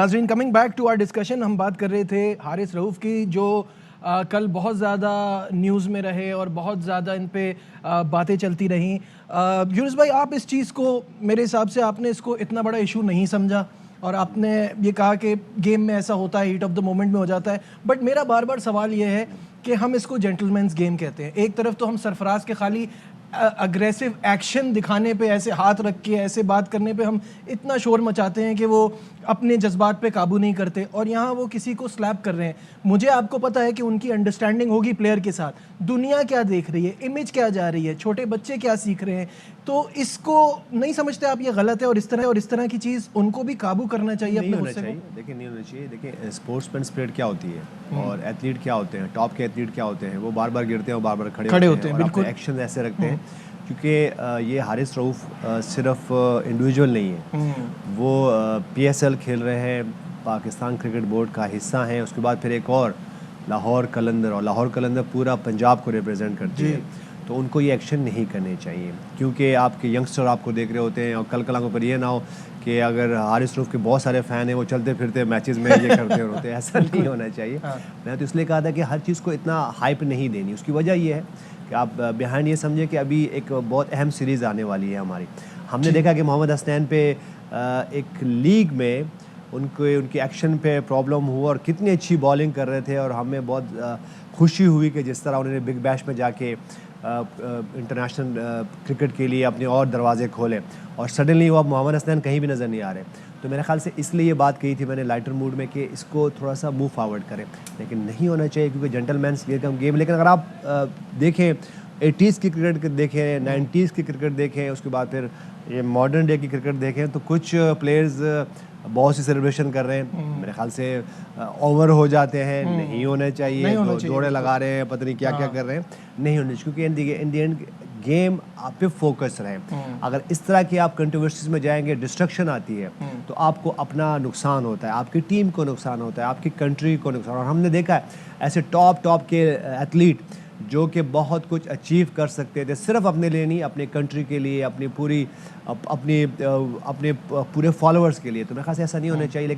ناظرین coming back to our discussion, ہم بات کر رہے تھے حارث رؤف کی جو کل بہت زیادہ نیوز میں رہے اور بہت زیادہ ان پہ باتیں چلتی رہیں. یونس بھائی، آپ اس چیز کو میرے حساب سے آپ نے اس کو اتنا بڑا ایشو نہیں سمجھا اور آپ نے یہ کہا کہ گیم میں ایسا ہوتا ہے، ہیٹ آف دا مومنٹ میں ہو جاتا ہے. بٹ میرا بار بار سوال یہ ہے کہ ہم اس کو جینٹلمینز گیم کہتے ہیں. ایک طرف تو ہم سرفراز کے خالی اگریسو ایکشن دکھانے پہ، ایسے ہاتھ رکھ کے ایسے بات کرنے پہ ہم اتنا شور مچاتے ہیں کہ وہ اپنے جذبات پہ قابو نہیں کرتے، اور یہاں وہ کسی کو سلیپ کر رہے ہیں. مجھے آپ کو پتہ ہے کہ ان کی انڈرسٹینڈنگ ہوگی پلیئر کے ساتھ، دنیا کیا دیکھ رہی ہے، امیج کیا جا رہی ہے، چھوٹے بچے کیا سیکھ رہے ہیں. تو اس کو نہیں سمجھتے آپ یہ غلط ہے، اور اس طرح کی چیز ان کو بھی قابو کرنا چاہیے اپنے غصے کو. دیکھیں نہیں ہونا چاہیے. دیکھیں اسپورٹس مین اسپرٹ کیا ہوتی ہے اور ایتھلیٹ کیا ہوتے ہیں، ٹاپ کے ایتھلیٹ کیا ہوتے ہیں، وہ بار بار گرتے ہیں اور بار بار کھڑے ہوتے ہیں، بالکل ایکشن ایسے رکھتے ہیں. کیونکہ یہ حارث رؤف صرف انڈیویجول نہیں ہے، وہ پی ایس ایل کھیل رہے ہیں، پاکستان کرکٹ بورڈ کا حصہ ہیں. اس کے بعد پھر ایک اور لاہور قلندر، اور لاہور قلندر پورا پنجاب کو ریپرزینٹ کرتی ہے. تو ان کو یہ ایکشن نہیں کرنے چاہیے، کیونکہ آپ کے ینگسٹر آپ کو دیکھ رہے ہوتے ہیں. اور کل کل پر یہ نہ ہو کہ اگر حارث رؤف کے بہت سارے فین ہیں، وہ چلتے پھرتے میچز میں یہ کرتے ہوتے ہیں. ایسا نہیں ہونا چاہیے. میں تو اس لیے کہا تھا کہ ہر چیز کو اتنا ہائپ نہیں دینی. اس کی وجہ یہ ہے کہ آپ بیہائنڈ یہ سمجھیں کہ ابھی ایک بہت اہم سیریز آنے والی ہے ہماری. ہم نے دیکھا کہ محمد حسنین پہ ایک لیگ میں ان کی ایکشن پہ پرابلم ہوا، اور کتنی اچھی بالنگ کر رہے تھے، اور ہمیں بہت خوشی ہوئی کہ جس طرح انہوں نے بگ بیش میں جا کے انٹرنیشنل کرکٹ کے لیے اپنے اور دروازے کھولے. اور سڈنلی وہ اب محمد حسنین کہیں بھی نظر نہیں آ رہے. تو میرے خیال سے اس لیے یہ بات کہی تھی میں نے لائٹر موڈ میں کہ اس کو تھوڑا سا موو فارورڈ کریں. لیکن نہیں ہونا چاہیے کیونکہ جینٹل مینس گیم. لیکن اگر آپ دیکھیں 80s کی کرکٹ دیکھیں، 90s کی کرکٹ دیکھیں، اس کے بعد پھر یہ ماڈرن ڈے کی کرکٹ دیکھیں، تو کچھ پلیئرز بہت سی سیلیبریشن کر رہے ہیں. میرے خیال سے اوور ہو جاتے ہیں، نہیں ہونے چاہیے. دوڑے لگا رہے ہیں، پتہ نہیں کیا کیا کر رہے ہیں، نہیں ہونے چاہیے. کیونکہ ان دی اینڈ گیم آپ پہ فوکس رہیں. اگر اس طرح کی آپ کنٹروورسیز میں جائیں گے، ڈسٹرکشن آتی ہے، تو آپ کو اپنا نقصان ہوتا ہے، آپ کی ٹیم کو نقصان ہوتا ہے، آپ کی کنٹری کو نقصان. اور ہم نے دیکھا ہے ایسے ٹاپ کے ایتھلیٹ جو کہ بہت کچھ اچیو کر سکتے تھے، صرف اپنے لیے نہیں، اپنے کنٹری کے لیے، اپنے پورے فالوورز کے لیے. تو میرے خیال سے ایسا نہیں ہونا چاہیے.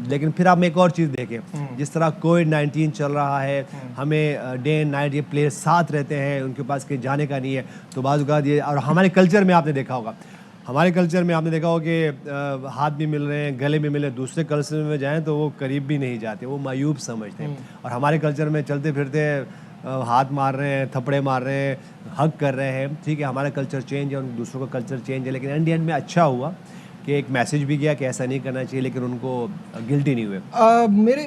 لیکن پھر آپ ایک اور چیز دیکھیں، جس طرح کووڈ-19 چل رہا ہے، ہمیں ڈے اینڈ نائٹ یہ پلیئر ساتھ رہتے ہیں، ان کے پاس کہیں جانے کا نہیں ہے. تو بعض اوقات یہ، اور ہمارے کلچر میں آپ نے دیکھا ہوگا کہ ہاتھ بھی مل رہے ہیں، گلے بھی مل رہے ہیں. دوسرے کلچر میں جائیں تو وہ قریب بھی نہیں جاتے، وہ معیوب سمجھتے ہیں. اور ہمارے کلچر میں چلتے پھرتے ہاتھ مار رہے ہیں، تھپڑے مار رہے ہیں، ہگ کر رہے ہیں. ٹھیک ہے، ہمارا کلچر چینج ہے، ان دوسروں کا کلچر چینج ہے. لیکن اینڈ میں اچھا ہوا کہ ایک میسج بھی گیا کہ ایسا نہیں کرنا چاہیے، لیکن ان کو گلٹی نہیں ہوئے.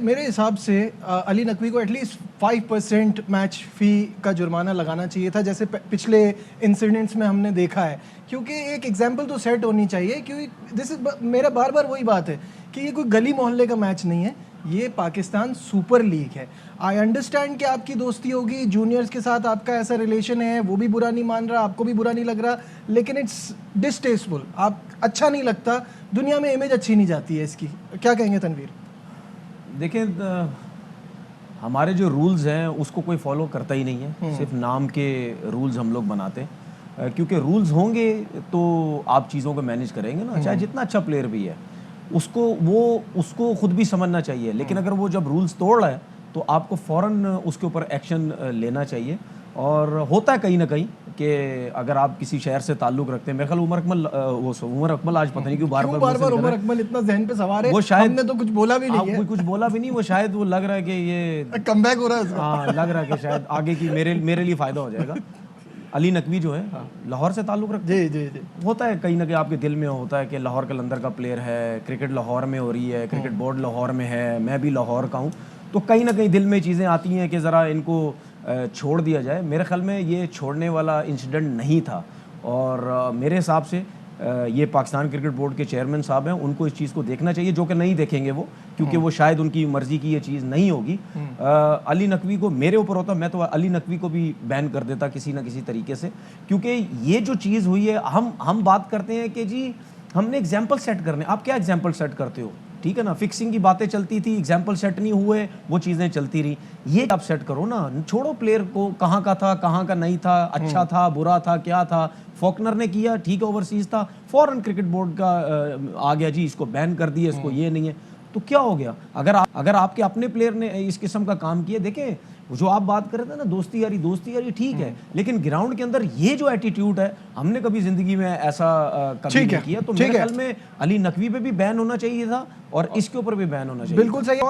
میرے حساب سے علی نقوی کو ایٹ لیسٹ 5% میچ فی کا جرمانہ لگانا چاہیے تھا، جیسے پچھلے انسیڈنٹس میں ہم نے دیکھا ہے. کیونکہ ایک ایگزامپل تو سیٹ ہونی چاہیے. کیونکہ میرا بار بار وہی بات ہے کہ یہ کوئی گلی محلے کا میچ نہیں ہے، یہ پاکستان سپر لیگ ہے. آئی انڈرسٹینڈ کہ آپ کی دوستی ہوگی، جونیئرز کے ساتھ آپ کا ایسا ریلیشن ہے، وہ بھی برا نہیں مان رہا، آپ کو بھی برا نہیں لگ رہا، لیکن اٹس ڈسٹیسفل. آپ اچھا نہیں لگتا، دنیا میں امیج اچھی نہیں جاتی ہے اس کی. کیا کہیں گے تنویر؟ دیکھیں، ہمارے جو رولز ہیں اس کو کوئی فالو کرتا ہی نہیں ہے. صرف نام کے رولز ہم لوگ بناتے ہیں، کیونکہ رولز ہوں گے تو آپ چیزوں کو مینیج کریں گے نا. چاہے جتنا اچھا پلیئر بھی ہے، اس کو خود بھی سمجھنا چاہیے. لیکن اگر وہ جب رولز توڑ رہا ہے تو آپ کو فوراً اس کے اوپر ایکشن لینا چاہیے. اور ہوتا ہے کہیں نہ کہیں کہ اگر آپ کسی شہر سے تعلق رکھتے ہیں، میرے خیال عمر اکمل آج پتہ نہیں کیوں بار بار عمر اکمل اتنا ذہن پہ سوار ہے، وہ شاید نے تو کچھ بولا بھی نہیں ہے. کچھ بولا بھی نہیں، وہ شاید وہ لگ رہا ہے کہ یہ کم بیک ہو رہا ہے. ہاں، لگ رہا ہے کہ شاید آگے کی میرے لیے فائدہ ہو جائے گا. علی نقوی جو ہے لاہور سے تعلق رکھتے ہیں. جی ہوتا ہے کہیں نہ کہیں آپ کے دل میں ہوتا ہے کہ لاہور قلندر کا پلیئر ہے، کرکٹ لاہور میں ہو رہی ہے، کرکٹ بورڈ لاہور میں ہے، میں بھی لاہور کا ہوں. تو کہیں نہ کہیں دل میں چیزیں آتی ہیں کہ ذرا ان کو چھوڑ دیا جائے. میرے خیال میں یہ چھوڑنے والا انسیڈنٹ نہیں تھا. اور میرے حساب سے یہ پاکستان کرکٹ بورڈ کے چیئرمین صاحب ہیں، ان کو اس چیز کو دیکھنا چاہیے، جو کہ نہیں دیکھیں گے وہ، کیونکہ وہ شاید ان کی مرضی کی یہ چیز نہیں ہوگی. علی نقوی کو میرے اوپر ہوتا، میں تو علی نقوی کو بھی بین کر دیتا کسی نہ کسی طریقے سے. کیونکہ یہ جو چیز ہوئی ہے، ہم بات کرتے ہیں کہ جی ہم نے ایگزامپل سیٹ کرنے. آپ کیا ایگزامپل سیٹ کرتے ہو؟ ٹھیک ہے نا, فکسنگ کی باتیں چلتی تھی, ایگزامپل سیٹ نہیں ہوئے, وہ چیزیں چلتی رہی. یہ آپ سیٹ کرو نا, چھوڑو پلیئر کو کہاں کا تھا کہاں کا نہیں تھا, اچھا تھا برا تھا کیا تھا. فوکنر نے کیا ٹھیک ہے, اوورسیز تھا, فوراً کرکٹ بورڈ کا آ گیا جی اس کو بین کر دیا, اس کو یہ نہیں ہے. تو کیا ہو گیا اگر آپ کے اپنے پلیئر نے اس قسم کا کام کیا. دیکھیں جو آپ بات کر رہے تھے نا دوستی یاری ٹھیک ہے, لیکن گراؤنڈ کے اندر یہ جو ایٹیٹیوڈ ہے ہم نے کبھی زندگی میں ایسا کبھی نہیں کیا. تو میرے خیال میں علی نقوی پہ بھی بین ہونا چاہیے تھا اور اس کے اوپر بھی بین ہونا چاہیے. بالکل صحیح.